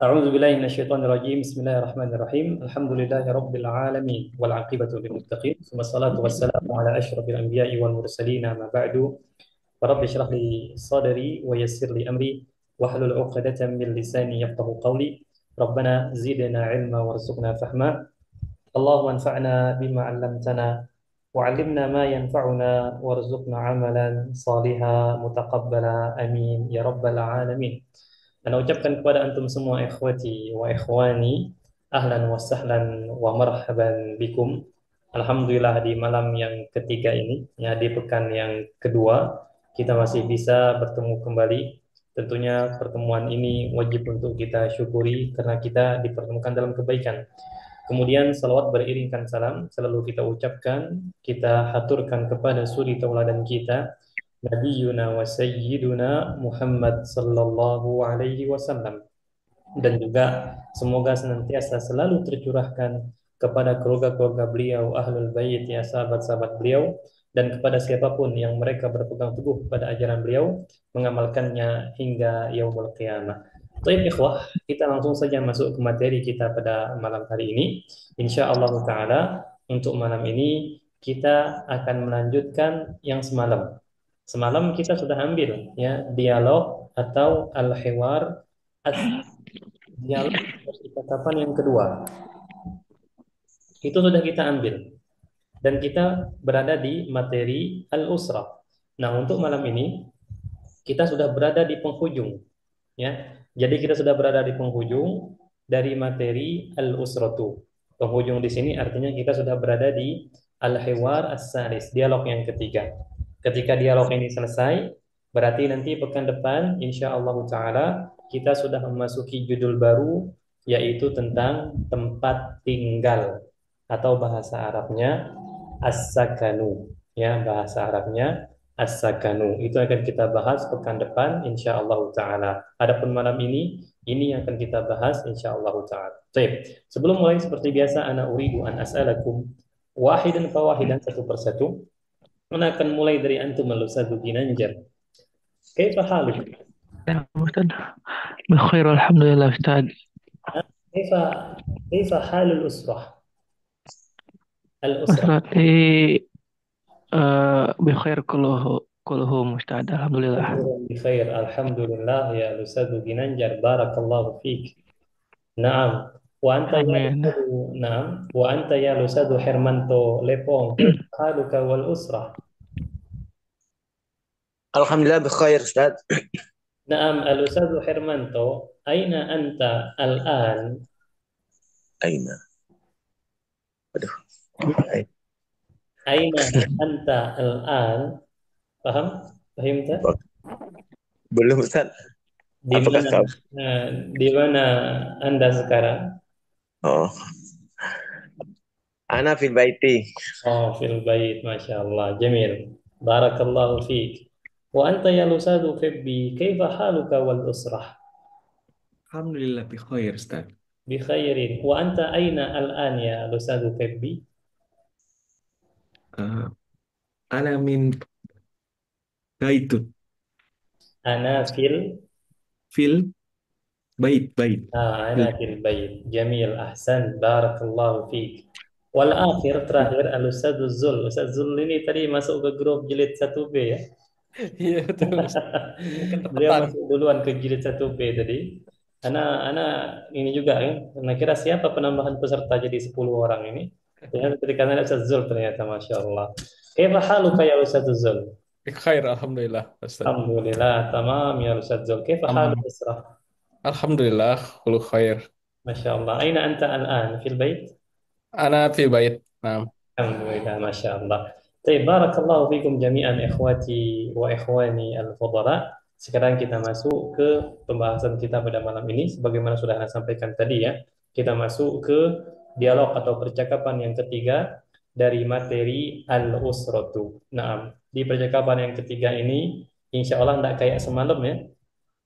أعوذ بالله من الشيطان الرجيم بسم الله الرحمن الرحيم الحمد لله رب العالمين والعاقبة للمتقين ثم الصلاة والسلام على أشرف الأنبياء والمرسلين ما بعد فرب اشرح لي صدري ويسر لي أمري واحلل عقدة من لساني يفقه قولي ربنا زدنا علما وارزقنا فهما اللهم انفعنا بما علمتنا وعلمنا ما ينفعنا وارزقنا عملا صالحا متقبلا آمين يا رب العالمين. Anda ucapkan kepada antum semua ikhwati wa ikhwani ahlan wa sahlan wa marhaban bikum. Alhamdulillah di malam yang ketiga ini, ya di pekan yang kedua, kita masih bisa bertemu kembali. Tentunya pertemuan ini wajib untuk kita syukuri karena kita dipertemukan dalam kebaikan. Kemudian salawat beriringkan salam selalu kita ucapkan, kita haturkan kepada suri tauladan kita, Nabiyyuna wa Sayyiduna Muhammad sallallahu alaihi wasallam. Dan juga semoga senantiasa selalu tercurahkan kepada keluarga-keluarga beliau, ahlul bait, ya sahabat-sahabat beliau, dan kepada siapapun yang mereka berpegang teguh pada ajaran beliau, mengamalkannya hingga yaumul qiyamah. Baik ikhwah, kita langsung saja masuk ke materi kita pada malam hari ini. Insya Allah Ta'ala, untuk malam ini kita akan melanjutkan yang semalam. Semalam kita sudah ambil ya dialog atau al-hiwar, dialog percakapan yang kedua. Itu sudah kita ambil dan kita berada di materi al-usrah. Nah, untuk malam ini kita sudah berada di penghujung ya. Jadi kita sudah berada di penghujung dari materi al-usratu. Penghujung di sini artinya kita sudah berada di al-hiwar as-salis, dialog yang ketiga. Ketika dialog ini selesai, berarti nanti pekan depan insya Allah taala kita sudah memasuki judul baru, yaitu tentang tempat tinggal atau bahasa Arabnya as-sakanu. Ya, bahasa Arabnya as-sakanu. Itu akan kita bahas pekan depan insya Allah taala. Adapun malam ini yang akan kita bahas insya Allah taala. Baik. Sebelum mulai seperti biasa, ana uridu an as'alakum wahidan fawahidan, satu persatu. Ana akan mulai dari antum al-Ustaz Ginanjar. Kaifa haluk? يا أستاذ بخير الحمد لله أستاذ. Kaifa kaifa halul usrah? Al-usrah. أسرتي بخير كلهم أستاذ الحمد لله. Kulluhum bi khair. Alhamdulillah ya Ustaz Ginanjar. Barakallahu fiik. Naam. Wa anta ya آمين. Ustaz. Naam. Wa anta ya Ustaz Hermanto Lepong. Kaifa haluka wal usrah? Alhamdulillah bikhair Ustaz. Naam, al-Ustaz Hermanto. Aina anta al-an? Aina. Aduh. Aina. Aina anta al-an? Paham? Paham tak? Belum Ustaz. Di Apakah mana kau? di mana Anda sekarang? Oh, ana fil baiti. Oh, fil bait, Masya Allah. Jamil. Barakallahu fiik. Wa anta ya Lusadu Febbi, kaifa haluka wal usrah? Alhamdulillah bi khair Ustaz. Bi khairin. Wa anta aina al-an ya Lusadu Febbi? Uh, ana min baitut Ana fil bait. ana Fil. fil bait. Jamil. Ahsan. Barakallahu fiik. Wal akhir terakhir al-Ustadu Zul. Ustaz Zul ini tadi masuk ke grup jilid 1B ya. Iya betul Ustaz. Beliau Ketepatan. masuk duluan ke jilid 1B tadi. Anak-anak ini juga ya. Nah, kira siapa penambahan peserta jadi 10 orang ini? Ternyata ketika ada Ustaz Zul ternyata Masya Allah. Kaifa haluka ya Ustaz Zul? Bi khair alhamdulillah Ustaz. Alhamdulillah, tamam ya Ustaz Zul. Kaifa halu Am- Isra? Alhamdulillah kullu khair. Masya Allah. Aina anta al-an? Fil bait? Ana fi bait. Nah, Alhamdulillah, Masya Allah. Baik, barakallahu fikum jami'an ikhwati wa ikhwani al-fudara. Sekarang kita masuk ke pembahasan kita pada malam ini. Sebagaimana sudah saya sampaikan tadi ya, kita masuk ke dialog atau percakapan yang ketiga dari materi al-usratu. Nah, di percakapan yang ketiga ini, insya Allah tidak kayak semalam ya.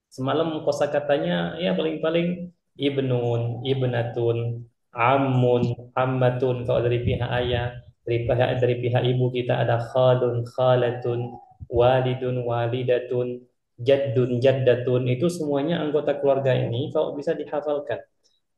Semalam kosakatanya ya paling-paling ibnun, ibnatun, ammun, ammatun kalau dari pihak ayah, dari pihak ibu kita ada khalun, khalatun, walidun, walidatun. jaddun, jaddatun, itu semuanya anggota keluarga ini kalau bisa dihafalkan.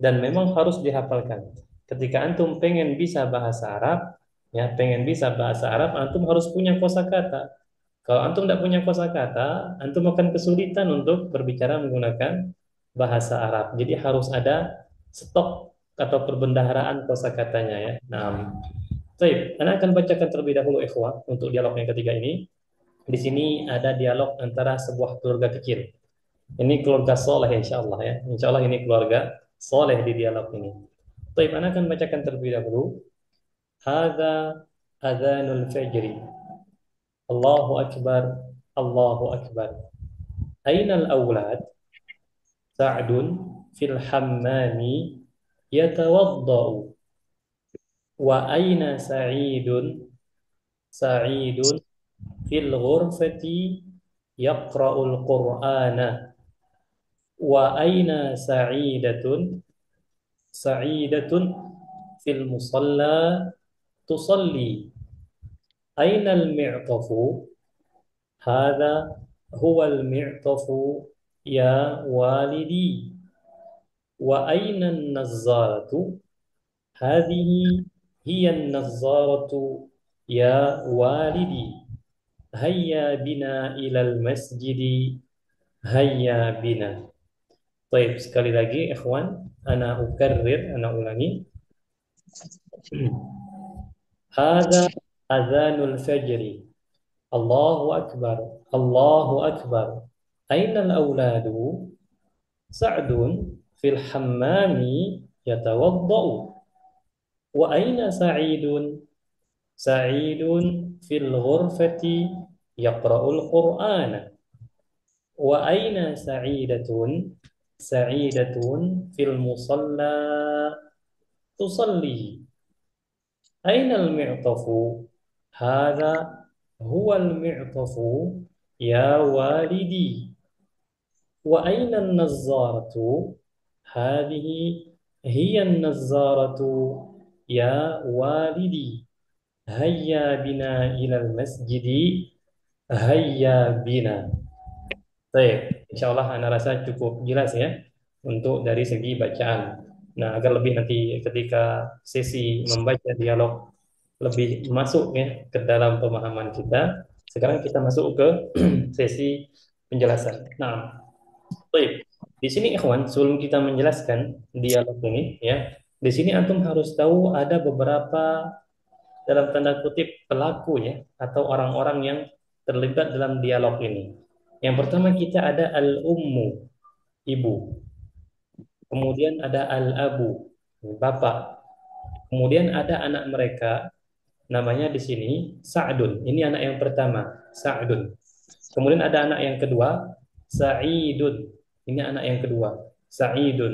Dan memang harus dihafalkan. Ketika antum pengen bisa bahasa Arab, ya pengen bisa bahasa Arab, antum harus punya kosakata. Kalau antum tidak punya kosakata, antum akan kesulitan untuk berbicara menggunakan bahasa Arab. Jadi harus ada stok atau perbendaharaan kosakatanya ya. Nah, baik, Anda akan bacakan terlebih dahulu ikhwah untuk dialog yang ketiga ini. Di sini ada dialog antara sebuah keluarga kecil. Ini keluarga soleh insya Allah ya. Insya Allah ini keluarga soleh di dialog ini. Baik, Anda akan bacakan terlebih dahulu. Hadza adzanul fajri. Allahu akbar. Allahu akbar. Ainal aulad? Sa'dun fil hammami yatawaddau. Wa aina Sa'idun? Sa'idun fil ghurfati yaqra'ul Qur'ana. Wa aina Sa'idatun? Sa'idatun fil musalla tusalli. Aina al-mi'tafu? Hadha huwa al-mi'tafu ya walidi. Wa aina an-nazzaratu? Hadhihi hiya an-nazzaratu ya walidi. Hayya bina ilal masjidi. Hayya bina. Baik, sekali lagi ikhwan, ana ukarrir, ana ulangi. Hadza adzanul fajri. Allahu akbar. Allahu akbar. Aina al-auladu? Sa'dun fil hammami yatawaddau. Wa aina Sa'idun? Sa'idun fil ghurfati yaqra'ul Qur'ana. Wa aina Sa'idatun? Sa'idatun fil musalla tusalli. Aina al-mi'tafu? Hadha huwa al-mi'tafu ya walidi. Wa aina an-nazzaratu? Hadhihi hiya an-nazzaratu ya walidi. Hayya bina ilal masjidi. Hayya bina. Baik, insya Allah Anda rasa cukup jelas ya untuk dari segi bacaan. Nah, agar lebih nanti ketika sesi membaca dialog lebih masuk ya ke dalam pemahaman kita. Sekarang kita masuk ke sesi penjelasan. Nah, baik. Di sini ikhwan, sebelum kita menjelaskan dialog ini ya, di sini antum harus tahu ada beberapa dalam tanda kutip pelaku ya atau orang-orang yang terlibat dalam dialog ini. Yang pertama kita ada al-ummu, ibu. Kemudian ada al-abu, bapak. Kemudian ada anak mereka, namanya di sini Sa'dun. Ini anak yang pertama, Sa'dun. Kemudian ada anak yang kedua, Sa'idun. Ini anak yang kedua, Sa'idun.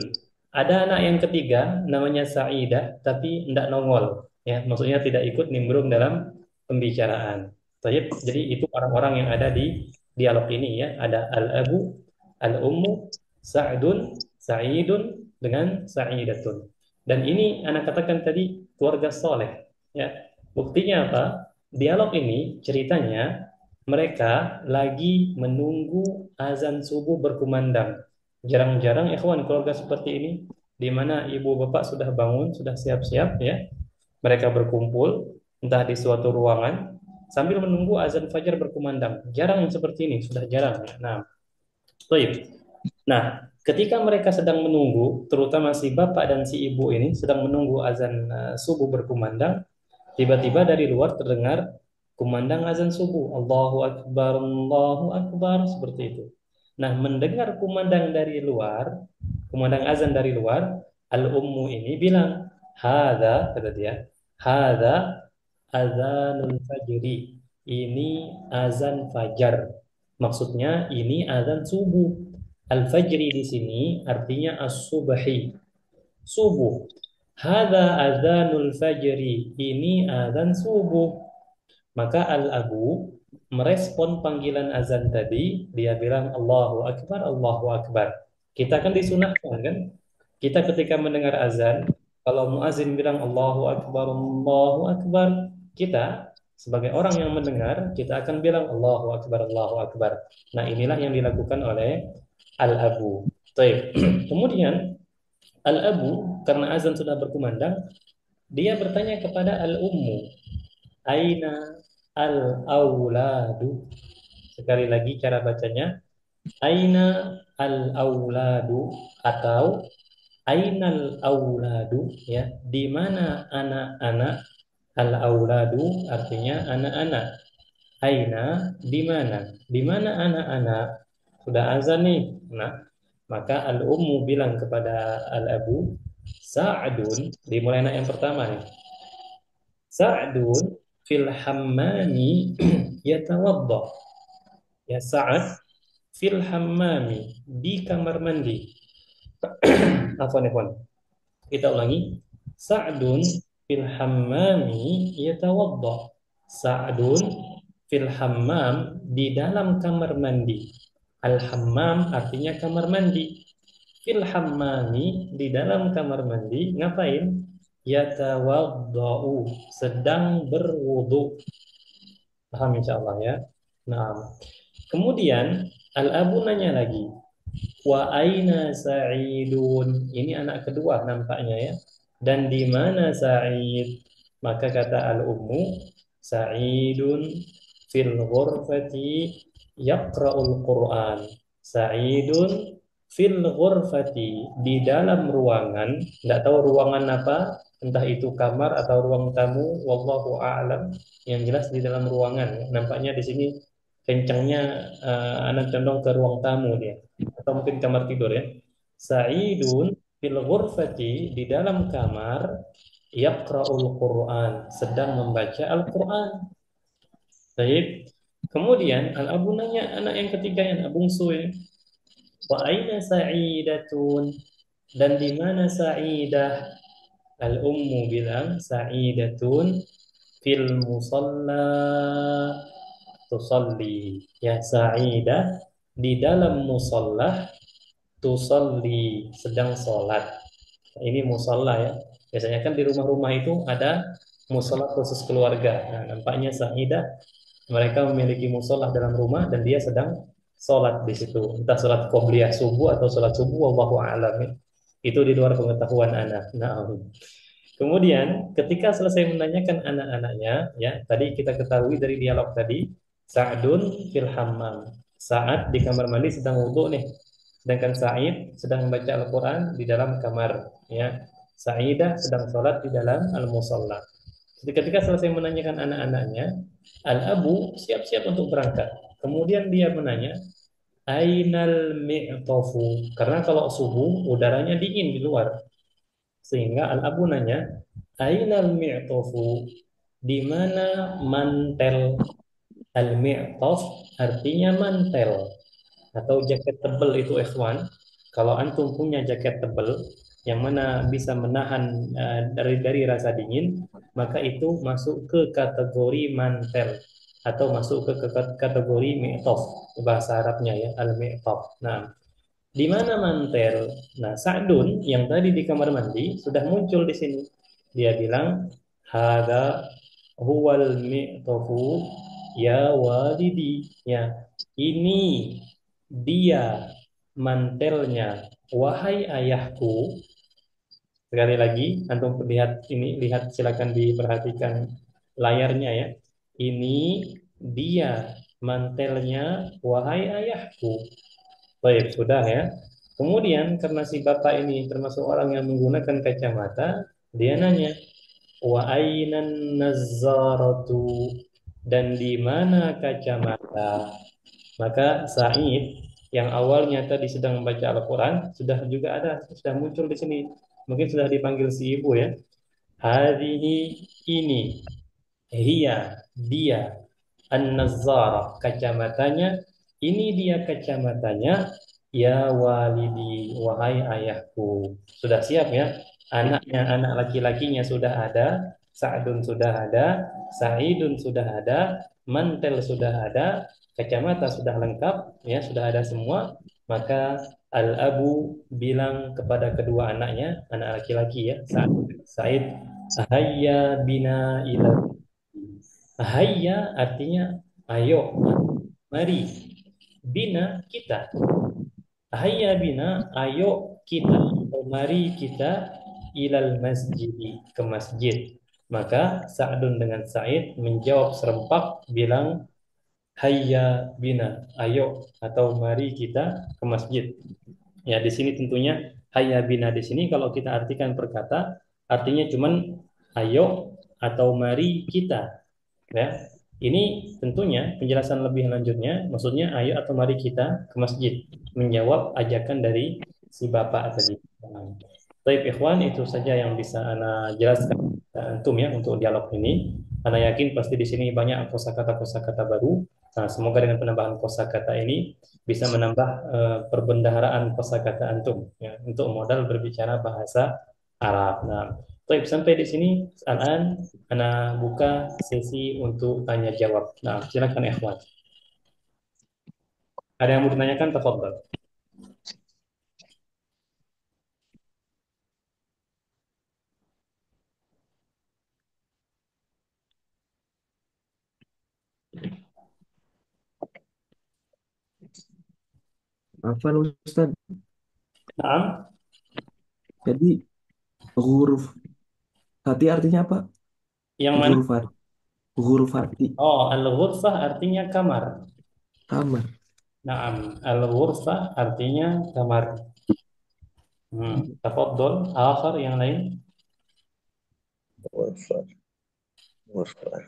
Ada anak yang ketiga, namanya Sa'idah, tapi tidak nongol. Ya, maksudnya tidak ikut nimbrung dalam pembicaraan. Jadi itu orang-orang yang ada di dialog ini ya. Ada al-abu, al-ummu, Sa'dun, Sa'idun, dengan Sa'idatun. Dan ini anak katakan tadi keluarga soleh. Ya, buktinya apa? Dialog ini ceritanya mereka lagi menunggu azan subuh berkumandang. Jarang-jarang ikhwan keluarga seperti ini di mana ibu bapak sudah bangun, sudah siap-siap ya. Mereka berkumpul entah di suatu ruangan sambil menunggu azan fajar berkumandang. Jarang yang seperti ini, sudah jarang ya. Nah, baik. Nah, ketika mereka sedang menunggu, terutama si bapak dan si ibu ini sedang menunggu azan subuh berkumandang, tiba-tiba dari luar terdengar kumandang azan subuh. Allahu Akbar, Allahu Akbar, seperti itu. Nah, mendengar kumandang dari luar, kumandang azan dari luar, al-ummu ini bilang, "Hadza," kata dia, "hadza azanul fajri." Ini azan fajar. Maksudnya ini azan subuh. Al-fajri di sini artinya as-subhi, subuh. Hadza adzanul fajri, ini azan subuh. Maka al-abu merespon panggilan azan tadi, dia bilang Allahu Akbar, Allahu Akbar. Kita kan disunahkan kan? Kita ketika mendengar azan, kalau muazin bilang Allahu Akbar, Allahu Akbar, kita Sebagai orang yang mendengar, kita akan bilang Allahu Akbar, Allahu Akbar. Nah, inilah yang dilakukan oleh al-abu. Baik. Kemudian al-abu karena azan sudah berkumandang, dia bertanya kepada al-ummu, aina al-auladu. Sekali lagi cara bacanya, aina al-auladu atau ainal auladu, ya, di mana anak-anak. Al-auladu artinya anak-anak. Aina, di mana? Di mana anak-anak? Sudah azan nih. Nah, maka al-ummu bilang kepada al-abu, Sa'dun, dimulai anak yang pertama nih. Sa'dun fil hammami yatawadda. Ya, Sa'ad fil hammami, di kamar mandi. Afwan. Kita ulangi. Sa'dun fil hammami yatawadda. Sa'dun fil hammam, di dalam kamar mandi. Al-hammam artinya kamar mandi. Fil hammami, di dalam kamar mandi. Ngapain? Yatawaddau, sedang berwudu. Paham insyaallah ya. Nah, kemudian Al-Abu nanya lagi. Wa aina Sa'idun? Ini anak kedua nampaknya ya. Dan di mana Sa'id? Maka kata al-ummu, Sa'idun fil ghurfati yaqra'ul Qur'an. Sa'idun fil ghurfati, di dalam ruangan, tidak tahu ruangan apa, entah itu kamar atau ruang tamu, wallahu a'lam. Yang jelas di dalam ruangan. Nampaknya di sini kencangnya anak condong ke ruang tamu dia, atau mungkin kamar tidur ya. Sa'idun fil ghurfati, di dalam kamar, yaqra'ul Qur'an, sedang membaca Al-Qur'an. Baik. Kemudian Al-Abu nanya anak yang ketiga, yang bungsu ini, wa aina Sa'idatun? Dan di mana Sa'idah? Al-ummu bilang Sa'idatun fil musalla tusalli. Ya, Sa'idah di dalam musalla, tusalli, sedang sholat. Ini musalla ya. Biasanya kan di rumah-rumah itu ada musalla khusus keluarga. Nah, nampaknya Sa'idah, mereka memiliki musalla dalam rumah dan dia sedang sholat di situ. Entah sholat qobliyah subuh atau sholat subuh, wallahu a'lam ya. Itu di luar pengetahuan anak. Nah, kemudian ketika selesai menanyakan anak-anaknya, ya, tadi kita ketahui dari dialog tadi, Sa'dun fil hammam. Sa'ad di kamar mandi sedang wudhu nih. Sedangkan Sa'id sedang membaca Al-Quran di dalam kamar. Ya. Sa'idah sedang sholat di dalam al-musalla. Ketika selesai menanyakan anak-anaknya, Al-Abu siap-siap untuk berangkat. Kemudian dia menanya, Ainal mi'tofu? Karena kalau subuh udaranya dingin di luar. Sehingga Al-Abu nanya, Ainal mi'tofu? Di mana mantel? Al-mi'tof artinya mantel atau jaket tebal itu ikhwan. Kalau antum punya jaket tebal yang mana bisa menahan dari rasa dingin, maka itu masuk ke kategori mantel atau masuk ke kategori mi'tof, bahasa Arabnya ya, al-mi'tof. Nah, di mana mantel? Nah, Sa'dun yang tadi di kamar mandi sudah muncul di sini. Dia bilang, "Hada huwal mi'tofu ya walidi." Ya, ini dia mantelnya, wahai ayahku. Sekali lagi, antum lihat ini, lihat silakan diperhatikan layarnya ya. Ini dia mantelnya, wahai ayahku. Baik, sudah ya. Kemudian karena si bapak ini termasuk orang yang menggunakan kacamata, dia nanya, wa ainan nazzaratu? Dan di mana kacamata? Maka Sa'id yang awalnya tadi sedang membaca Al-Quran sudah juga ada, sudah muncul di sini. Mungkin sudah dipanggil si ibu ya. Hadhihi, ini, hiya, dia, an-nazzara, kacamatanya, ini dia kacamatanya, ya walidi, wahai ayahku. Sudah siap ya? Anaknya, anak laki-lakinya sudah ada, Sa'dun sudah ada, Sa'idun sudah ada, mantel sudah ada, kacamata sudah lengkap, ya sudah ada semua. Maka Al-Abu bilang kepada kedua anaknya, anak laki-laki ya, Sa'id, hayya bina ila. Hayya artinya ayo, mari. Bina kita. Hayya bina, ayo kita atau mari kita ilal masjid, ke masjid. Maka Sa'dun dengan Sa'id menjawab serempak bilang hayya bina, ayo atau mari kita ke masjid. Ya, di sini tentunya hayya bina di sini kalau kita artikan per kata artinya cuman ayo atau mari kita, ya. Ini tentunya penjelasan lebih lanjutnya maksudnya ayo atau mari kita ke masjid menjawab ajakan dari si bapak tadi. Baik ikhwan, itu saja yang bisa ana jelaskan ke antum ya untuk dialog ini. Ana yakin pasti di sini banyak kosakata-kosakata baru. Nah, semoga dengan penambahan kosakata ini bisa menambah perbendaharaan kosakata antum ya untuk modal berbicara bahasa Arab. Nah, baik sampai di sini Anan ana buka sesi untuk tanya jawab. Nah, silakan ikhwan. Ada yang mau ditanyakan? Tafadhal. Afwan Ustaz, Naam. jadi huruf hati artinya apa? Yang mana? Huruf hati, huruf hati, Oh, al-ghurfah artinya kamar. kamar. Naam, al-ghurfah artinya kamar. Tafadhol, akhar yang lain. Warfar. Warfar.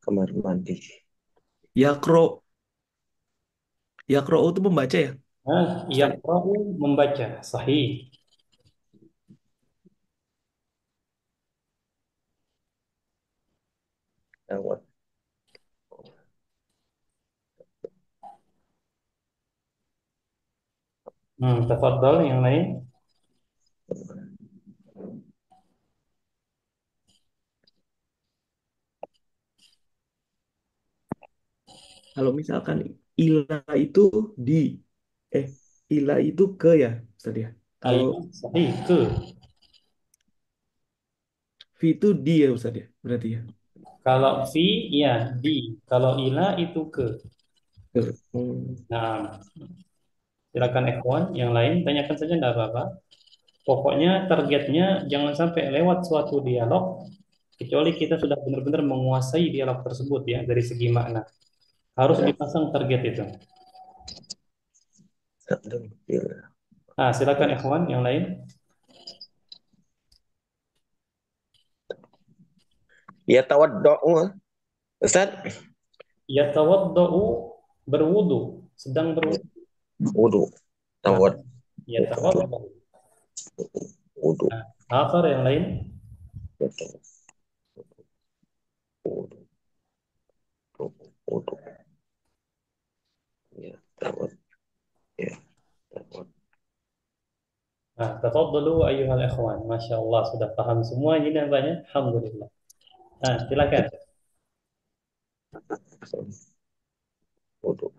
Kamar mandi. Yakro, yakro itu membaca ya? Ustaz? Yaqra'u membaca, sahih. Lewat. Tafadhol yang lain. Kalau misalkan ila itu di, eh ila itu ke ya, Ustaz ya. Kalau Ayat sahih ke. fi itu di ya Ustaz ya, berarti ya. Kalau fi ya di, kalau ila itu ke. Ke. Hmm. Nah, silakan ikhwan yang lain tanyakan saja enggak apa-apa. Pokoknya targetnya jangan sampai lewat suatu dialog kecuali kita sudah benar-benar menguasai dialog tersebut ya dari segi makna. Harus dipasang target itu. Sa'dun bil. Nah, silakan ikhwan yang lain. Ya tawaddu'u. Ustaz, Yatawaddau berwudu, sedang berwudu. wudu. Nah, Tawad. yatawaddau. Wudu. Nah, akhar yang lain. Wudu. Wudu. Ya tawad. Ya tawad. Nah, tafadhalu ayyuhal ikhwan. Masya Allah, sudah paham semua ini nampaknya. Alhamdulillah. Nah, silakan. Wudu.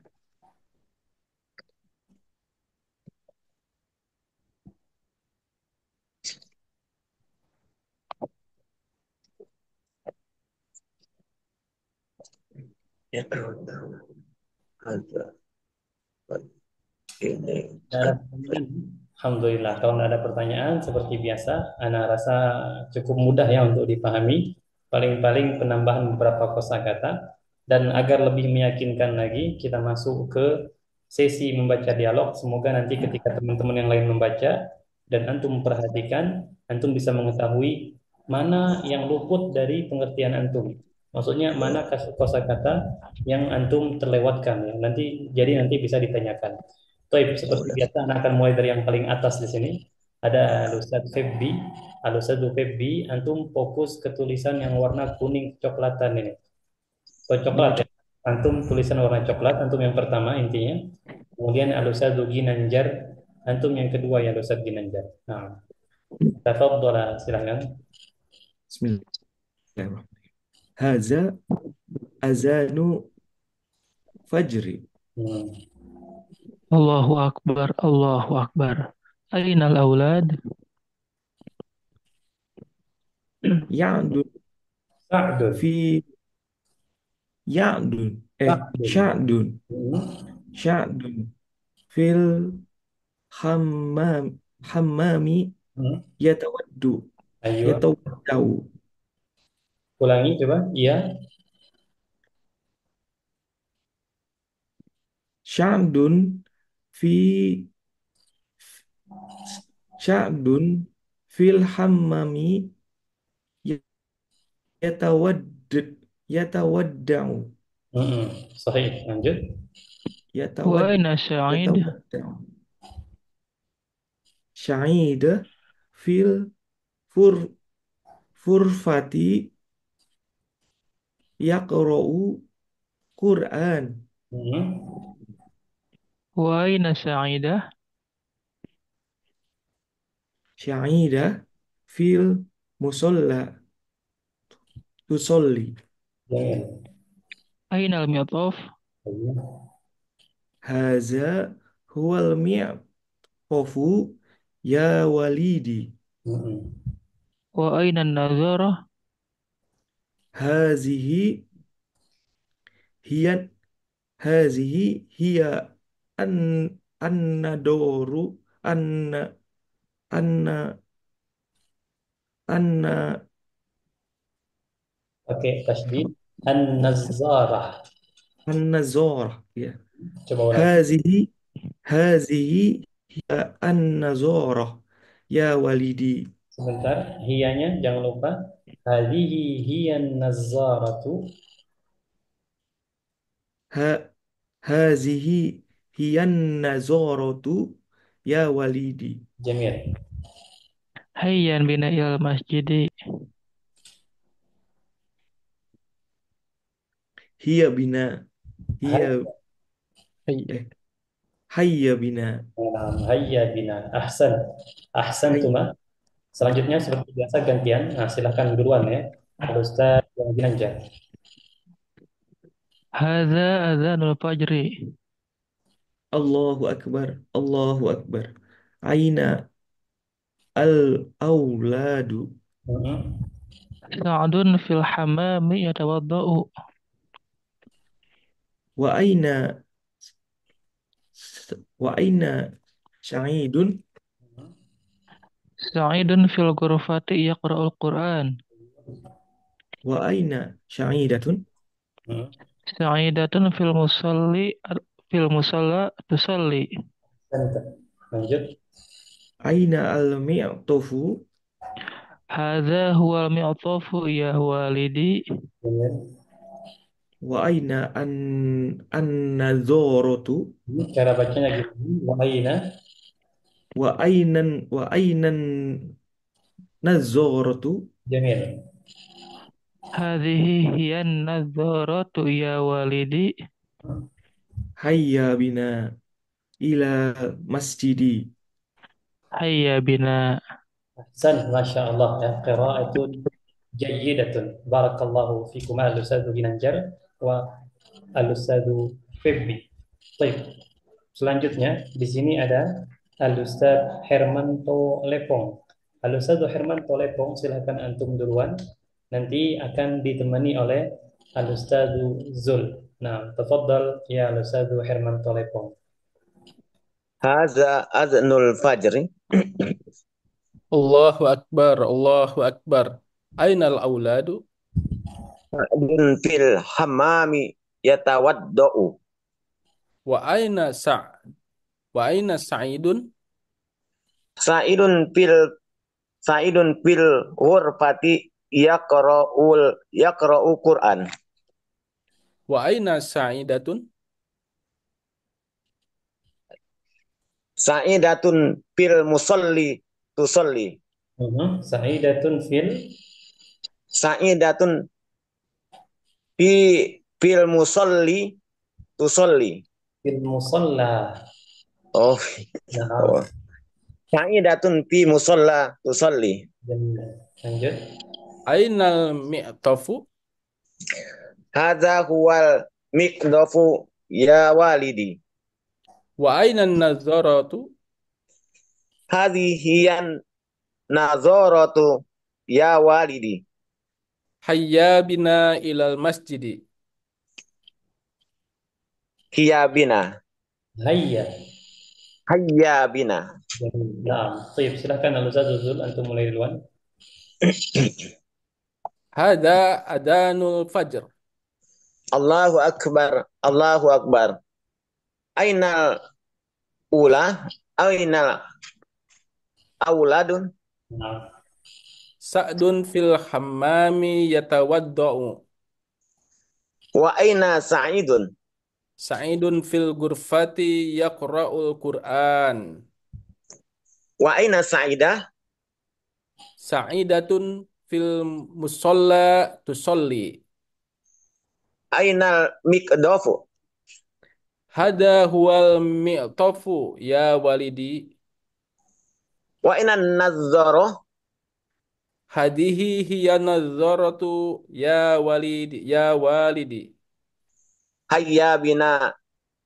Ya tawad. Hadza. Ini. Nah, alhamdulillah. Kalau tidak ada pertanyaan, seperti biasa, Ana rasa cukup mudah ya untuk dipahami. Paling-paling penambahan beberapa kosakata. Dan agar lebih meyakinkan lagi, kita masuk ke sesi membaca dialog. Semoga nanti ketika teman-teman yang lain membaca dan antum memperhatikan, antum bisa mengetahui mana yang luput dari pengertian antum. Maksudnya mana kosakata yang antum terlewatkan ya. Nanti bisa ditanyakan. Baik, seperti biasa, anak akan mulai dari yang paling atas di sini. Ada Al-Ustadz Febbi. Al-Ustadz Febbi, antum fokus ke tulisan yang warna kuning kecoklatan ini. Oh, coklat ya. Antum tulisan warna coklat, antum yang pertama intinya. Kemudian Al-Ustadz Ginanjar, antum yang kedua ya Al-Ustadz Ginanjar. Nah, tafadhol silakan. Bismillahirrahmanirrahim. Haza azanu fajri. Hmm. Allahu Akbar, Allahu Akbar. Ainal aulad? Ya'dun Sa'dun. fi Ya'dun Sa'dun. Sya'dun Hmm. Sya'dun fil hammam hammami Hmm. yatawaddu Ayo, yatawaddau. ulangi coba. Iya. Sya'dun fi Sya'dun fil hammami yatawadd yatawaddau Hmm. Sahih. Lanjut. Wa yatawad aina Sa'id? yatawaddau. Sya'ida fil fur furfati yaqra'u Qur'an. Hmm. Wa aina Sa'idah? Sya'ida fil musalla tusolli. Jamil. Aina al-mi'taf? Ayo. Haza huwal mi'tofu ya walidi. Hmm. Wa aina an-nazarah? Hazihi hiya hazihi hiya an an-nadoru anna anna anna Pakai tasydid. An-Nazzarah. an-nazarah ya. Coba ulangi. Hazihi hazihi hiya an-nazarah ya walidi. Sebentar. Hiyanya jangan lupa. Hadhihi hiyan nazzaratu. Ha hazihi hiyan nazaratu ya walidi. Jamil. Hayyan bina ilal masjidi. Hiya bina hiya Hayya. eh hayya bina Hayya bina. Ahsan. hay Ahsantuma. Selanjutnya seperti biasa gantian. Nah, silahkan duluan ya. Al-Ustaz yang Ginanjar. Hadza adzanul fajri. Allahu akbar Allahu akbar. Aina al auladu Mhm. Sa'dun fil hammami yatawaddau. wa aina wa aina Sa'idun Sa'idun fil ghurfati yaqra'ul Qur'an. wa aina Sa'idatun Mhm. Sa'idatun fil musalla tusalli. Ahsanta. Lanjut. aina al mi'tofu Hadza huwal mi'tafu ya walidi. Jamil. wa aina an nazaratu Ini cara bacanya gini. Wahina. wa ainan nazaratu Jamil. Hadhihi hiyan nadharatu ya walidi. hayya bina ila masjidi. Hayya bina. Ahsan. Masya Allah ya. Qira'atun jayyidatun. Barakallahu fikum al-Ustaz Ginanjar wa al-Ustaz Febri. Baik. Selanjutnya di sini ada Al-Ustaz Hermanto Lepong. Al-Ustaz Hermanto Lepong, silakan antum duluan. Nanti akan ditemani oleh Al-Ustaz Zul. Nah, tafadhal ya Al-Ustaz Hermanto Lepong. Hadza adnul fajri. Allahu Akbar, Allahu Akbar. Ainal auladu? Sa'dun fil hammami yatawaddau. Wa aina wa aina Sa'idun? Sa'idun fil Sa'idun fil ghurfati yaqra'u Qur'an. Wa aina Sa'idatun? Sa'idatun fil musalli tusolli. Sa'idatun Sa'idatun fi fil musalli tusolli. fil musalla. Oh, Nah, oh. Sa'idatun fi musalla tusolli. lanjut. Ainal mi'tafu? Hadza huwal miqdafu ya walidi. Wa aina nazaratu? Hadhihi hiyan nazaratu ya walidi. Hayya bina ilal masjidi. Hiya bina. Hayya. Hayya bina. Nah, طيب silakan Al-Ustaz Zul, antum mulai duluan. Hada adanul fajr. Allahu akbar. Allahu akbar. Ainal ula. Ainal auladun. Nah, Sa'dun fil hammami yatawadda'u. Wa aina sa'idun. Sa'idun fil gurfati yaqra'ul Qur'an. Wa aina sa'idah. Sa'idatun fil musalla tusolli. Ainal mikdofu. Hada huwal mi'tafu ya walidi. Wa aina nazzaro. Hadihi hiya nadharatu ya walidi. Hayya bina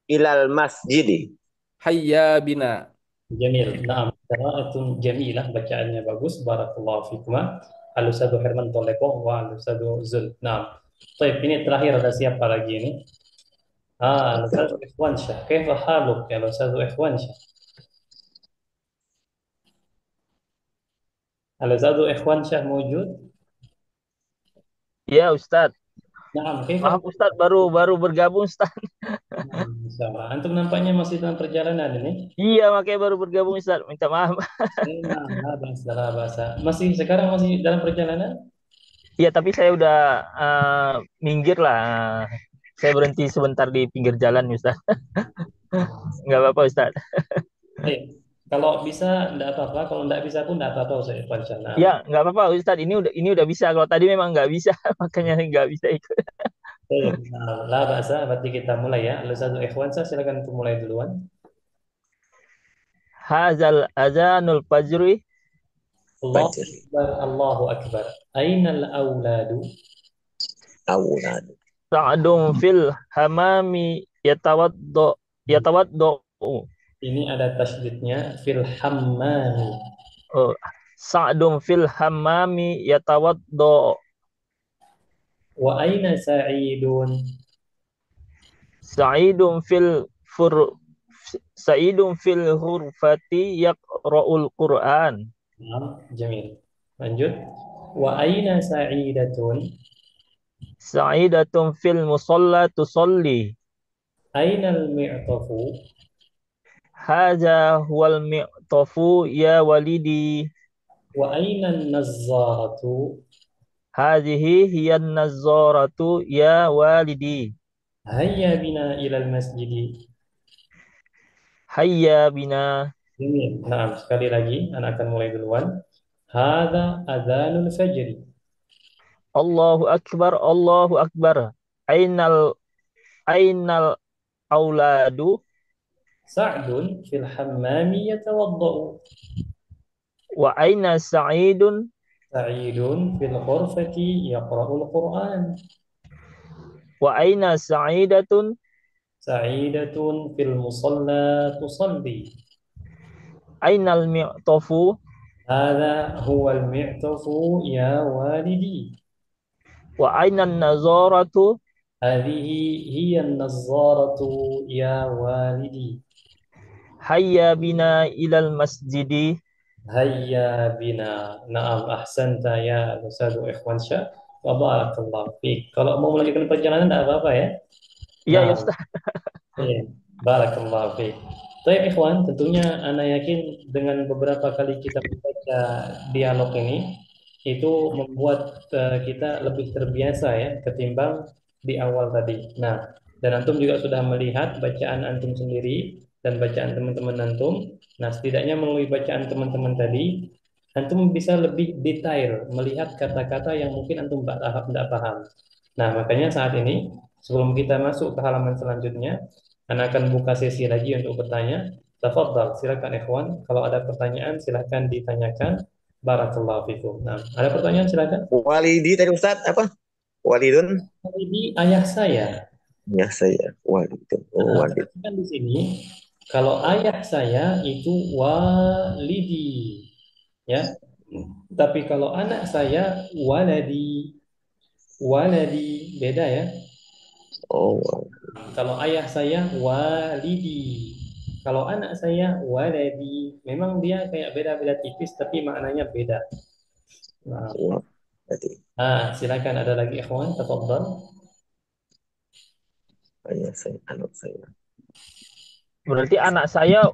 ilal masjidi. Hayya bina. jamil. Nah, qiraatun jamilah, bacaannya bagus. Barakallahu fikuma. Al-Ustaz Herman Toleko wa Al-Ustaz Zul. Nah, طيب ini terakhir, ada siapa lagi ini? Al-Ustaz Ikhwan Syah. Kaifa haluk ya Al-Ustaz Ikhwan Syah? Al-Ustaz Ikhwan Syah mewujud? Ya Ustadz, Nah, kaifa? maaf Ustadz baru bergabung Ustadz. Nah, insyaallah. Antum nampaknya masih dalam perjalanan ini. Iya makanya baru bergabung Ustadz, minta maaf. Nah, la basa. Masih sekarang masih dalam perjalanan? Iya tapi saya udah minggir lah. Saya berhenti sebentar di pinggir jalan Ustadz. Nggak apa-apa Ustadz. Kalau bisa enggak apa-apa, kalau enggak bisa pun enggak apa-apa Ustaz Irfan Syah. Nah, Ya nggak apa-apa Ustadz, ini udah bisa. Kalau tadi memang nggak bisa, makanya nggak bisa ikut. la basa, berarti kita mulai ya. Al-Ustaz Ikhwan Syah, silakan untuk mulai duluan. Hazal azanul fajri. Allahu Fajr. Akbar, Allahu Akbar. Ainal auladu? Aulad. Sa'dum fil hamami yatawaddo. Ini ada tasydidnya fil hammami. Oh, Sa'dum fil hamami yatawaddo. Wa aina sa'idun? Sa'idun fil fur Sa'idun fil hurfati yaqra'ul Qur'an. Nah, jamil. Lanjut. Wa aina sa'idatun? Sa'idatun fil musalla tusalli. Ainal mi'tafu? Hadza huwal mi'tafu ya walidi. Wa aina nazzaratu? Hadhihi hiya nazzaratu ya walidi. Hayya bina ilal masjidi. Hayya bina. Jamil. Nah, sekali lagi, anak akan mulai duluan. Hada adzanul fajri. Allahu akbar, Allahu akbar. Ainal auladu. Sa'dun fil hammami yatawaddau. Wa aina sa'idun. Sa'idun fil ghurfati yaqra'ul Qur'an. Wa aina sa'idatun. Sa'idatun fil musalla tusalli. Ainal mi'tafu. Hada huwal mi'tafu ya walidi. Wa aina nazaratu. Hadhihi hiya an-nazzaratu ya walidi. Hayya bina ilal masjidi. Hayya bina. Naam, ahsanta ya Ustaz Ikhwan Syah. Wa barakallahu fiik. Kalau mau melanjutkan perjalanan tidak apa-apa ya. Iya ya Nah, Ustaz. iya. Barakallahu fiik. Baik ikhwan, tentunya Anda yakin dengan beberapa kali kita membaca dialog ini itu membuat kita lebih terbiasa ya ketimbang di awal tadi. Nah, dan antum juga sudah melihat bacaan antum sendiri dan bacaan teman-teman antum. Nah, setidaknya melalui bacaan teman-teman tadi, antum bisa lebih detail melihat kata-kata yang mungkin antum tidak paham. Nah, makanya saat ini sebelum kita masuk ke halaman selanjutnya, Anda akan buka sesi lagi untuk bertanya. Tafadhal, silakan ikhwan. Kalau ada pertanyaan silakan ditanyakan. Barakallahu fikum. Nah, ada pertanyaan silakan. Walidi tadi Ustaz apa? Walidun. Ini ayah saya. Ya saya walidun. Oh, Nah, walid. perhatikan di sini, kalau ayah saya itu walidi, ya. Tapi kalau anak saya waladi, waladi beda ya. Oh, Kalau ayah saya walidi. Kalau anak saya waladi. Memang dia kayak beda-beda tipis tapi maknanya beda. Nah, wah. Berarti silakan ada lagi ikhwan, tafadhal. ayah saya, anak saya. Berarti anak saya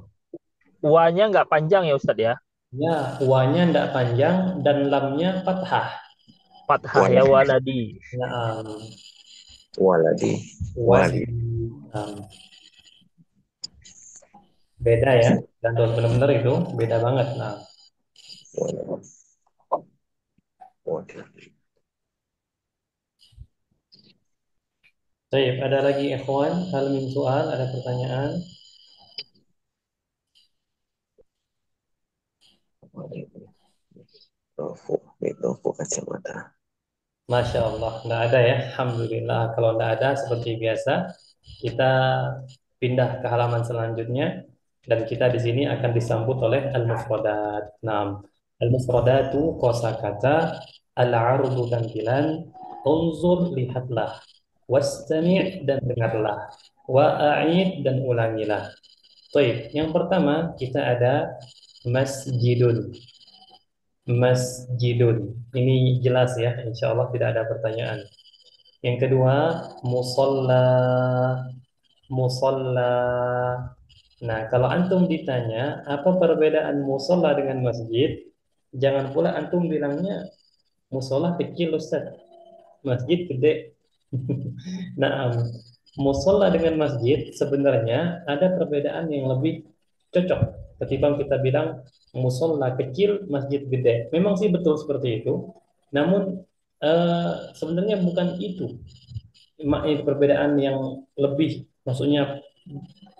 wa-nya nggak panjang ya Ustadz ya? Ya, wa-nya ndak panjang dan lamnya fathah. Fathah ya Waladi, waladi. Nah, waladi, waladi. walid. Nah, beda ya. Dan benar-benar itu beda banget. Nah, Waladi, waladi. baik, ada lagi ikhwan, hal min soal, ada pertanyaan? Walidi. Mitofu kacamata. Masya Allah, nggak ada ya. Alhamdulillah. Kalau nggak ada, seperti biasa, kita pindah ke halaman selanjutnya dan kita di sini akan disambut oleh al-mufradat. Nah, al-mufradatu kosakata, al-ardu tampilan, unzur lihatlah, wastami' dan dengarlah, wa'id dan ulangilah. Baik, yang pertama kita ada masjidun. Masjidun. Ini jelas ya, insya Allah tidak ada pertanyaan. Yang kedua, musalla. Musalla. Nah, kalau antum ditanya apa perbedaan musalla dengan masjid, jangan pula antum bilangnya musola kecil Ustaz, masjid gede. Nah, musola dengan masjid sebenarnya ada perbedaan yang lebih cocok ketimbang kita bilang musola kecil, masjid gede. Memang sih betul seperti itu, namun sebenarnya bukan itu perbedaan yang lebih, maksudnya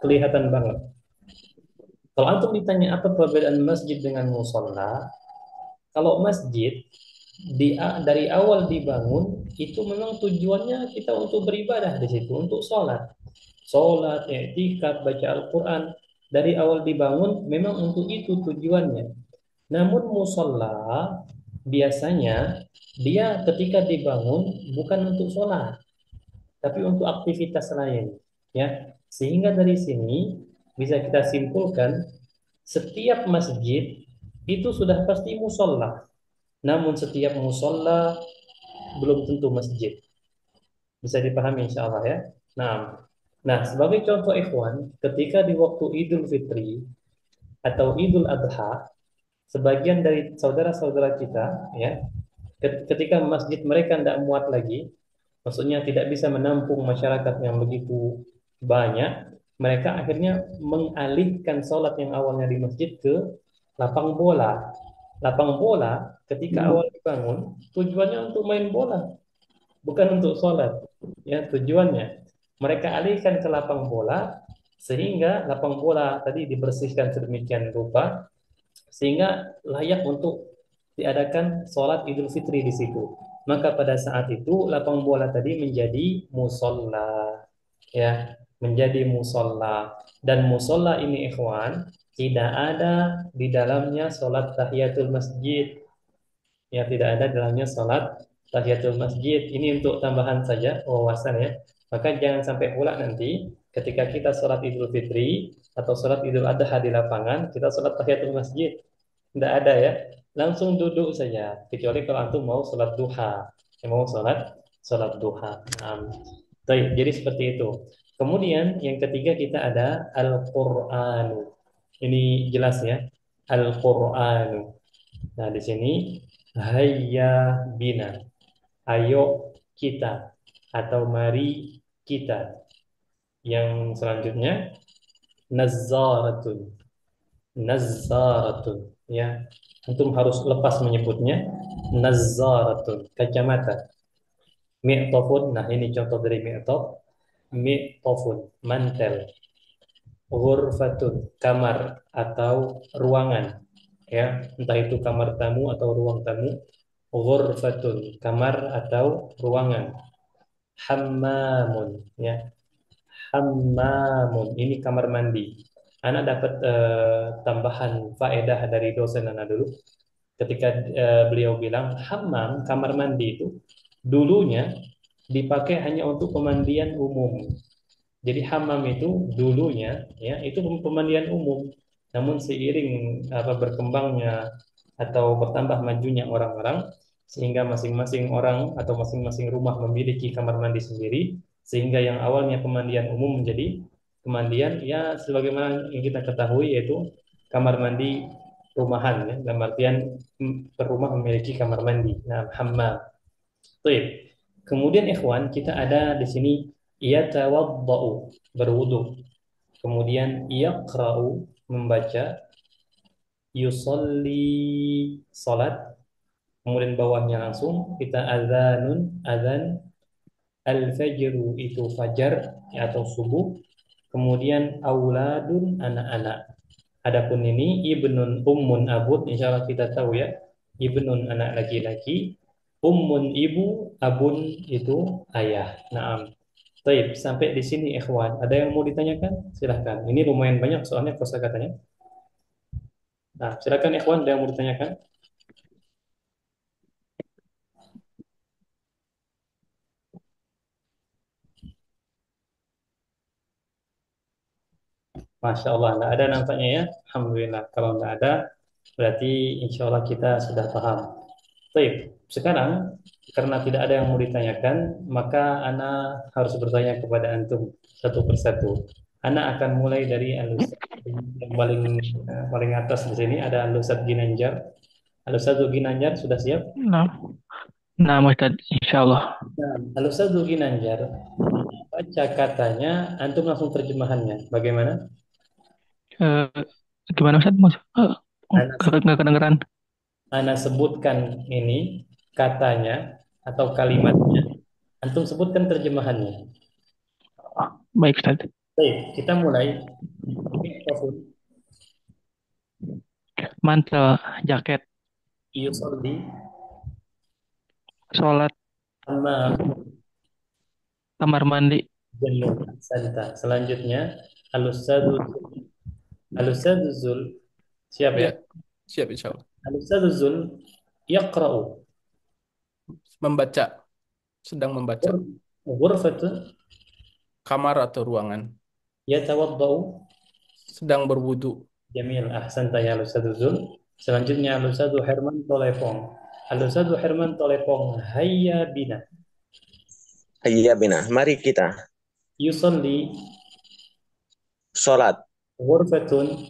kelihatan banget. Kalau antum ditanya apa perbedaan masjid dengan musola, kalau masjid dari awal dibangun itu memang tujuannya kita untuk beribadah di situ, untuk sholat, i'tikaf, baca Al-Quran. Dari awal dibangun memang untuk itu tujuannya. Namun musola biasanya dia ketika dibangun bukan untuk sholat, tapi untuk aktivitas lain, ya. Sehingga dari sini bisa kita simpulkan setiap masjid itu sudah pasti musola. Namun setiap musola belum tentu masjid. Bisa dipahami insya Allah ya. Nah, sebagai contoh ikhwan, ketika di waktu Idul Fitri atau Idul Adha, sebagian dari saudara-saudara kita ya, ketika masjid mereka tidak muat lagi, maksudnya tidak bisa menampung masyarakat yang begitu banyak, mereka akhirnya mengalihkan sholat yang awalnya di masjid ke lapang bola. Lapang bola ketika awal dibangun tujuannya untuk main bola, bukan untuk sholat. Ya, tujuannya mereka alihkan ke lapang bola sehingga lapang bola tadi dibersihkan sedemikian rupa sehingga layak untuk diadakan sholat Idul Fitri di situ. Maka pada saat itu lapang bola tadi menjadi musola, ya, menjadi musola. Dan musola ini ikhwan tidak ada di dalamnya sholat tahiyatul masjid, ya, tidak ada dalamnya sholat tahiyatul masjid. Ini untuk tambahan saja wawasan ya. Maka jangan sampai pula nanti ketika kita sholat Idul Fitri atau sholat Idul Adha di lapangan, kita sholat tahiyatul masjid. Tidak ada ya. Langsung duduk saja. Kecuali kalau antum mau sholat duha. Yang mau sholat duha. Baik, jadi seperti itu. Kemudian yang ketiga kita ada Al-Qur'an. Ini jelas ya. Al-Qur'an. Nah, di sini hayya bina. Ayo kita atau mari kita. Yang selanjutnya nazzaratun. Nazzaratun, ya. Antum harus lepas menyebutnya nazzaratun, kacamata. Mi'tofun, nah ini contoh dari mi'tof. Mi'tofun, mantel. Ghurfatun, kamar atau ruangan, ya, entah itu kamar tamu atau ruang tamu. Ghurfatun, kamar atau ruangan. Hammamun, ya. Hammamun, ini kamar mandi. Anak dapat tambahan faedah dari dosen anak dulu. ketika beliau bilang hammam, kamar mandi itu dulunya dipakai hanya untuk pemandian umum. Jadi hammam itu dulunya ya itu pemandian umum. Namun seiring berkembangnya atau bertambah majunya orang-orang sehingga masing-masing orang atau masing-masing rumah memiliki kamar mandi sendiri sehingga yang awalnya pemandian umum menjadi pemandian ya sebagaimana yang kita ketahui yaitu kamar mandi rumahan ya dalam artian per rumah memiliki kamar mandi. Nah, hammam. Baik. Kemudian ikhwan kita ada di sini yatawaddau berwudu. Kemudian yaqra'u membaca, yusolli salat, kemudian bawahnya langsung kita azanun azan, al-fajru itu fajar atau subuh, kemudian auladun anak-anak. Adapun ini ibnun ummun abud insyaallah kita tahu ya. Ibnun anak laki-laki, ummun ibu, abun itu ayah. Naam. Baik, sampai di sini ikhwan. Ada yang mau ditanyakan? Silahkan. Ini lumayan banyak soalnya kosakatanya. Nah, silakan ikhwan, ada yang mau ditanyakan? Masya Allah, nggak ada nampaknya ya. Alhamdulillah. Kalau nggak ada, berarti insya Allah kita sudah paham. Baik, sekarang karena tidak ada yang mau ditanyakan, maka Ana harus bertanya kepada antum satu persatu. Ana akan mulai dari Al-Ustaz yang paling atas di sini ada Al-Ustaz Ginanjar. Al-Ustaz Ginanjar sudah siap? Nah, nah Ustaz, insya Allah. Nah, Al-Ustaz Ginanjar baca katanya, antum langsung terjemahannya. Bagaimana? Eh, Gimana Ustaz? Ana, Nggak kedengeran. Ana sebutkan ini katanya atau kalimatnya. Antum sebutkan terjemahannya. Baik Ustaz. Baik, kita mulai. Mikrofon. Mantel, jaket, Yusolli, sholat, hammam, kamar mandi, jamil, santa. Selanjutnya, al-ustadzu al-ustadzu Zul. Siap ya? Ya, siap insya Allah. Al-ustadzu Zul yaqra'u. Membaca, sedang membaca. Ghurfatun Kamar atau ruangan. yatawaddau. Sedang berwudu. Jamil, ahsanta ya al-ustadzu Zul. Selanjutnya al-ustadzu Herman Tolepong. Al-ustadzu Herman Tolepong, hayya bina. Hayya bina. Mari kita Yusolli sholat. ghurfatun.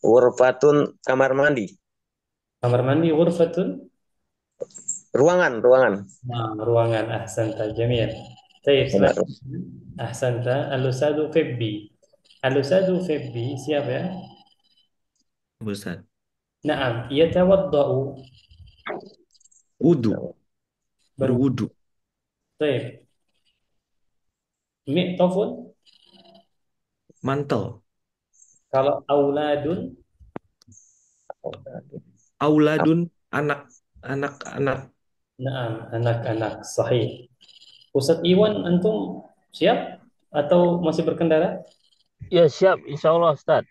Ghurfatun kamar mandi. Kamar mandi ghurfatun. Ruangan, ruangan. Nah, ruangan ahsanta jamil. Baik, Benar. selanjutnya ahsanta al-ustadzu Febbi. Al-ustadzu Febbi siap ya? Ustaz. Naam, yatawaddau Wudu. berwudu. Berwudu. Baik. Mi'tafun Mantel. kalau auladun Auladun. Anak. Anak-anak. naam anak-anak sahih. Ustaz Iwan antum siap atau masih berkendara? Ya siap, insya Allah Ustaz.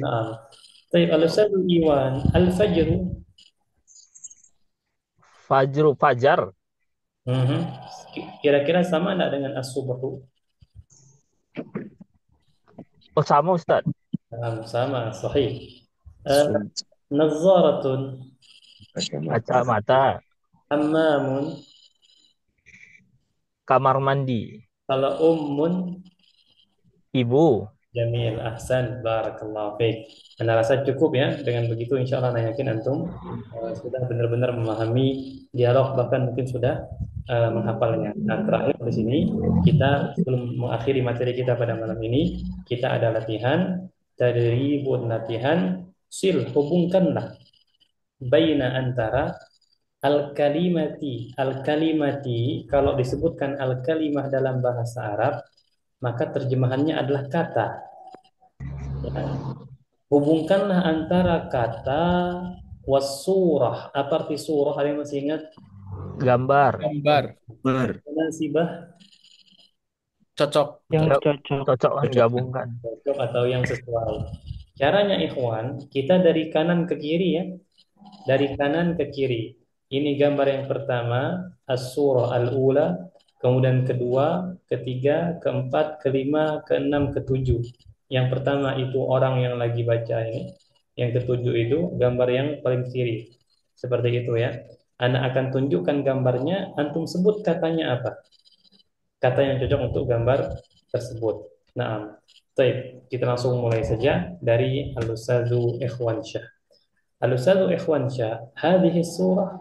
Naam. Baik, al-ustadzu Iwan al-fajru. Fajar. Mhm. Kira-kira sama enggak dengan as-subhu? Oh sama Ustaz. Naam, sama, sahih. Nazaratun, Kacamata. hammamun, Kamar mandi. kalau ummun, Ibu. jamil, ahsan, barakallahu fiik. Anda rasa cukup ya, dengan begitu insya Allah saya yakin antum sudah benar-benar memahami dialog, bahkan mungkin sudah menghafalnya. Nah, terakhir di sini kita sebelum mengakhiri materi kita pada malam ini, kita ada latihan, tadribun latihan, hubungkanlah baina antara al-kalimati kalau disebutkan al-kalimah dalam bahasa Arab maka terjemahannya adalah kata ya. Hubungkanlah antara kata wasurah. Apa arti surah? Ada yang masih ingat? Gambar. Bar. Munasibah, Cocok. yang cocok. Cocok kan gabungkan. cocok atau yang sesuai. Caranya ikhwan, kita dari kanan ke kiri ya. dari kanan ke kiri. Ini gambar yang pertama, as-surah al-ula, kemudian kedua, ketiga, keempat, kelima, keenam, ketujuh. Yang pertama itu orang yang lagi baca ini. Yang ketujuh itu gambar yang paling kiri. Seperti itu ya. Anak akan tunjukkan gambarnya, antum sebut katanya apa? Kata yang cocok untuk gambar tersebut. Nah, baik, kita langsung mulai saja dari Al-Ustadzu Ikhwansyah. Al-Ustadzu Ikhwansyah, hadhihi surah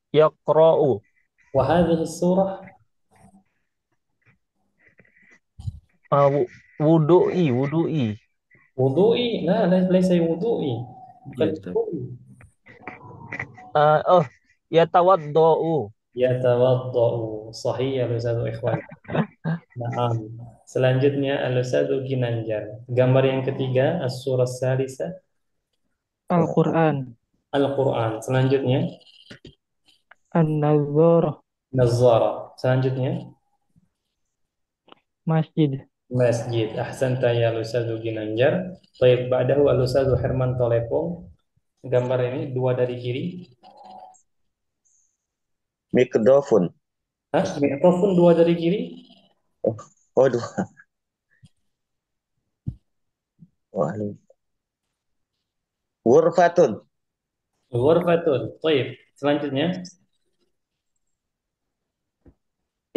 Yaqra'u. wa hadhihi surah Wudu'i. wudu'i. Nah, laysa wudu'i. Bukan Iya, Ustaz. wudu'i. Oh, yatawadda'u. Yatawadda'u. Sahih ya Al-Ustadzu Ikhwan. Naam. Selanjutnya Al-Ustadzu Ginanjar. Gambar yang ketiga, As-surah Salisa, Al-Quran. Al-Quran. Selanjutnya An-Nazzarah. Nazzara. Selanjutnya Masjid. Masjid. Ahsanta ya Al-Ustadzu Ginanjar. Baik, ba'dahu Al-Ustadzu Herman Tolepong. Gambar ini dua dari kiri. Mikrofon. Hah? Mikrofon dua dari kiri. Waduh. Wah, ini. Ghurfatun. Ghurfatun. Baik. Selanjutnya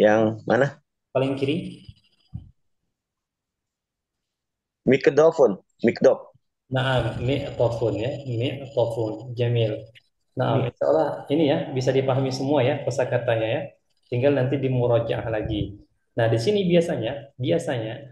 Yang mana? paling kiri. Mikdofon. Mikdof. Naam, mi'tafun ya. Mi'tafun. Jamil. Naam, insyaallah ini ya bisa dipahami semua ya kosakatanya ya. Tinggal nanti dimurojaah lagi. Nah, di sini biasanya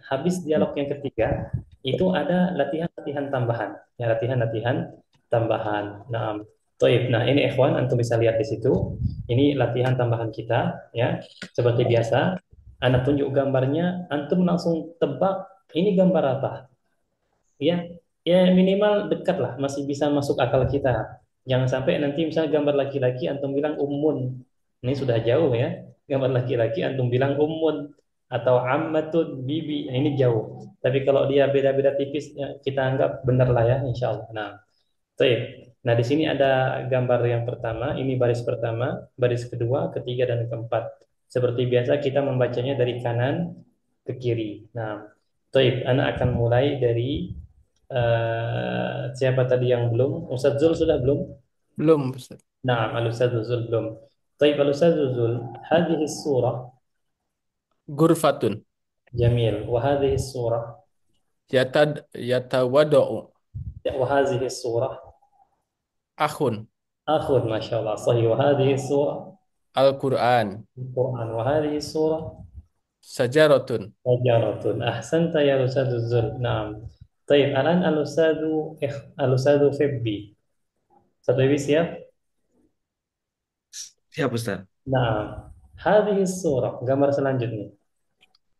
habis dialog yang ketiga itu ada latihan-latihan tambahan. Ya, latihan-latihan tambahan. Naam. Toib. Nah, ini ikhwan antum bisa lihat di situ. Ini latihan tambahan kita ya. Seperti biasa, anak tunjuk gambarnya, antum langsung tebak ini gambar apa. Ya, ya minimal dekat lah, masih bisa masuk akal kita. Jangan sampai nanti misalnya gambar laki-laki antum bilang ummun. Ini sudah jauh ya. Gambar laki-laki antum bilang ummun atau ammatun bibi. Nah, ini jauh. Tapi kalau dia beda-beda tipis ya, kita anggap benar lah ya insya Allah. Nah, baik. Nah, di sini ada gambar yang pertama, ini baris pertama, baris kedua, ketiga dan keempat. Seperti biasa kita membacanya dari kanan ke kiri. Nah, baik, anak akan mulai dari siapa tadi yang belum? Ustaz Zul sudah belum? Belum, Ustaz. Nah, Al-Ustaz Zul belum. Baik, Al-Ustaz Zul, hadhihi surah Ghurfatun. jamil, wa hadhihi surah, Yatawadda'u. wa hadhihi surah Akhun. akhud, masyaallah, sahih, wa hadhihi surah Al-Quran. Al-Quran, wa hadhihi surah Sajaratun. Shajaratun. Ahsanta ya Ustaz Zul. Naam. Baik, alan Al-Ustaz Febbi. Satu Febbi siap? Siap, Ustaz. Nah, hadhihi surah, gambar selanjutnya.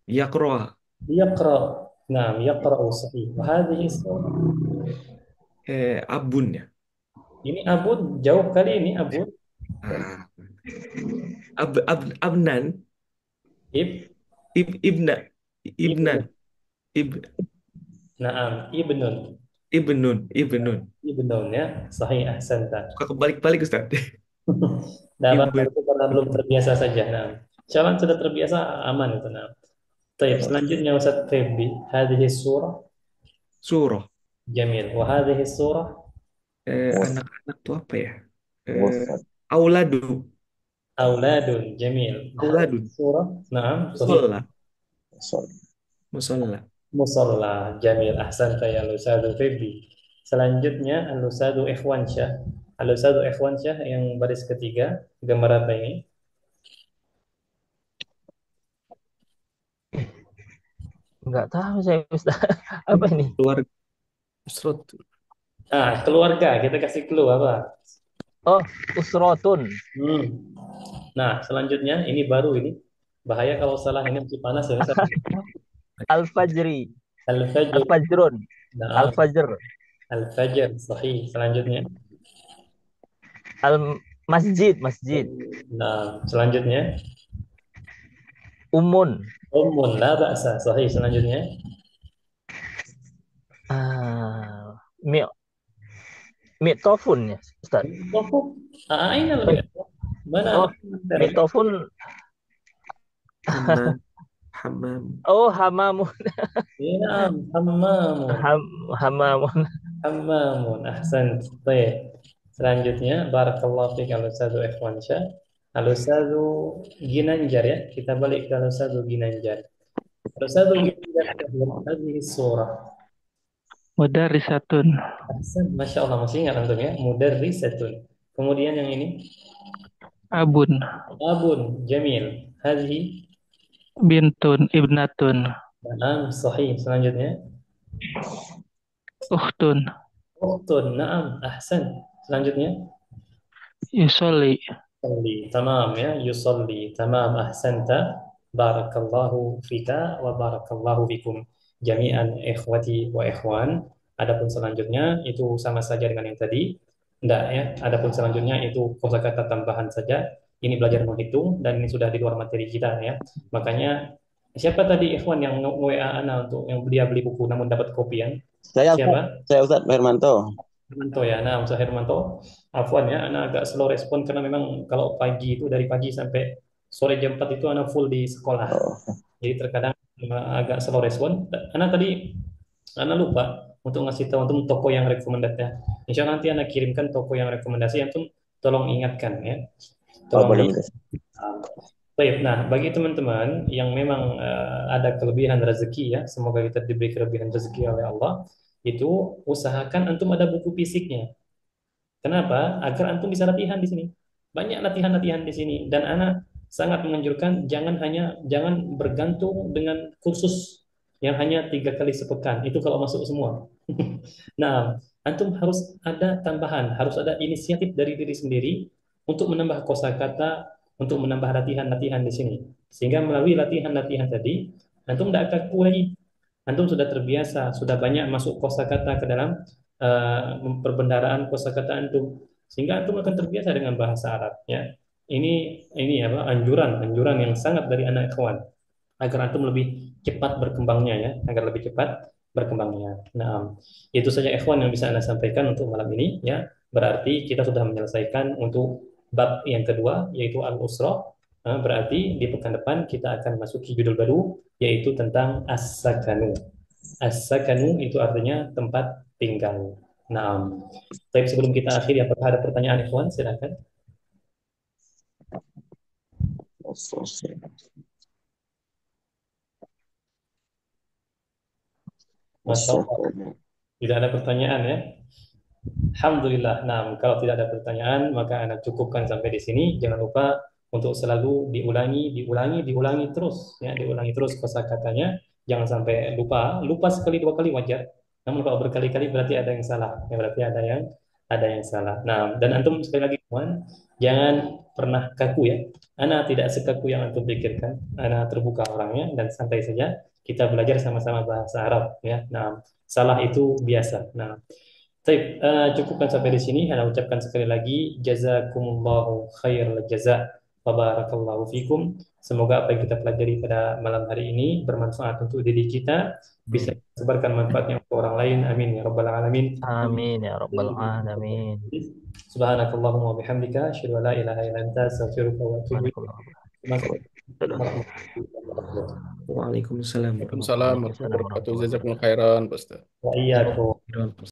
Yaqra. Yaqra. Naam, yaqra'u sahih. Wa hadhihi surah. Abun ya. Ini abud, jauh kali ini abud. Ah. Abnan. Ib, Ibna. Ibnan. Ib, naam, ibnun. Ibnun. Ibnun ya, sahih ahsanta. Suka kebalik-balik, Ustaz. Nah, Ibn. itu karena belum terbiasa saja. Nah, insyaallah sudah terbiasa aman itu. Nah, baik, selanjutnya Ustaz Febbi. Hadhihi surah Surah. jamil. Wa hadhihi surah Anak-anak tuh apa ya? Ghurfat. Auladu. auladun jamil. Auladun. Hadhihi surah, naam, sahih. Musolla. Sol. Musolla. Musalla jamil ahsanta ya Ustaz Febbi. Selanjutnya Al-Ustaz Ikhwansyah. Al-Ustaz Ikhwansyah yang baris ketiga, gambar apa ini? Enggak tahu saya Ustaz. Apa ini? Keluarga. Usrat. Ah, keluarga, kita kasih clue apa? Oh, usrotun. Nah, selanjutnya ini baru ini. Bahaya kalau salah ini masih panas ya. Ustaz. Al-Fajri. Al-Fajr. Al-Fajrun. Nah, Al-Fajr. Al-Fajr, sahih. Selanjutnya. Al-Masjid. Masjid. Nah, selanjutnya. Umun. Ummun la ba'sa, sahih. Selanjutnya. Ah, mi Mitofun ya, Ustaz. Tofuk. Aina Oh, lebih. Mana oh, mitofun. Hammam, hammam. Oh, hamamun. Ya, hammamun. Hamamun. Hammamun. Ahsan. Baik. Selanjutnya, barakallahu fiik al-Ustadz Ikhwan Syah. Al-Ustadz Ginanjar ya. Kita balik ke Al-Ustadz Ginanjar. Al-Ustadz Ginanjar hadhihi surah. Mudarrisatun. Ahsan. Masya Allah, masih ingat antum ya. Mudarrisatun. Kemudian yang ini. Abun. Abun. Jamil. Hadhihi. Bintun. Ibnatun. Naam. Sahih. Selanjutnya. Ukhtun. Ukhtun. Naam. Ahsan. Selanjutnya. Yusolli. Yusalli. Tamam ya. Yusalli. Tamam. Ahsanta. Barakallahu fika wa barakallahu fikum. Jami'an ikhwati wa ikhwan. Adapun selanjutnya itu sama saja dengan yang tadi. Enggak ya. Adapun selanjutnya itu kosakata tambahan saja. Ini belajar menghitung dan ini sudah di luar materi kita ya. Makanya siapa tadi ikhwan yang WA Ana untuk yang dia beli buku namun dapat kopian? Saya Siapa? Ustaz Hermanto. Hermanto ya. Nah, Ustaz Hermanto, afwan ya, Ana agak slow respon karena memang kalau pagi itu dari pagi sampai sore jam 4 itu Ana full di sekolah. Oh, Jadi terkadang agak slow respon. Ana tadi Ana lupa untuk ngasih tahu untuk toko yang rekomendasinya. Insya Allah nanti Ana kirimkan toko yang rekomendasi antum tolong ingatkan ya. oh Tolong boleh di boleh. Baik, nah bagi teman-teman yang memang ada kelebihan rezeki ya, semoga kita diberi kelebihan rezeki oleh Allah, itu usahakan antum ada buku fisiknya. Kenapa? Agar antum bisa latihan di sini. Banyak latihan-latihan di sini dan anak sangat menganjurkan jangan bergantung dengan kursus yang hanya 3 kali sepekan. Itu kalau masuk semua. Nah, antum harus ada tambahan, harus ada inisiatif dari diri sendiri untuk menambah kosakata, untuk menambah latihan-latihan di sini. Sehingga melalui latihan-latihan tadi, antum tidak kaku lagi. Antum sudah terbiasa, sudah banyak masuk kosakata ke dalam perbendaraan kosakata antum, sehingga antum akan terbiasa dengan bahasa Arab. Ya, ini apa? Anjuran yang sangat dari anak ikhwan agar antum lebih cepat berkembangnya ya, agar lebih cepat berkembangnya. Nah, itu saja ikhwan yang bisa Anda sampaikan untuk malam ini ya. Berarti kita sudah menyelesaikan untuk bab yang kedua yaitu al-usrah. Berarti di pekan depan kita akan masuki judul baru yaitu tentang as-sakanu. As-sakanu itu artinya tempat tinggal. Nah, tapi sebelum kita akhiri apakah ada pertanyaan ikhwan? Silakan. Masya Allah. Tidak ada pertanyaan ya. Alhamdulillah. Nah, kalau tidak ada pertanyaan, maka Anda cukupkan sampai di sini. Jangan lupa untuk selalu diulangi terus, ya, diulangi terus kosakatanya. Jangan sampai lupa. Lupa sekali 2 kali wajar. Namun kalau berkali-kali berarti ada yang salah. Ya, berarti ada yang salah. Nah, dan antum sekali lagi, kawan, jangan pernah kaku ya. Ana tidak sekaku yang antum pikirkan. Ana terbuka orangnya dan santai saja. Kita belajar sama-sama bahasa Arab ya. Nah, salah itu biasa. Nah, baik, cukupkan sampai di sini. Saya ucapkan sekali lagi jazakumullahu khairal jaza wa barakallahu fikum. Semoga apa yang kita pelajari pada malam hari ini bermanfaat untuk diri kita, bisa sebarkan manfaatnya untuk orang lain. Amin ya rabbal alamin. Amin ya rabbal alamin. Subhanakallahumma wa bihamdika asyhadu an la ilaha illa anta astaghfiruka wa atubu ilaik. Terima kasih. Waalaikumsalam Waalaikumsalam warahmatullahi wabarakatuh. Jazakumullah khairan, Pak Ustaz. Wa iyyakum. warahmatullahi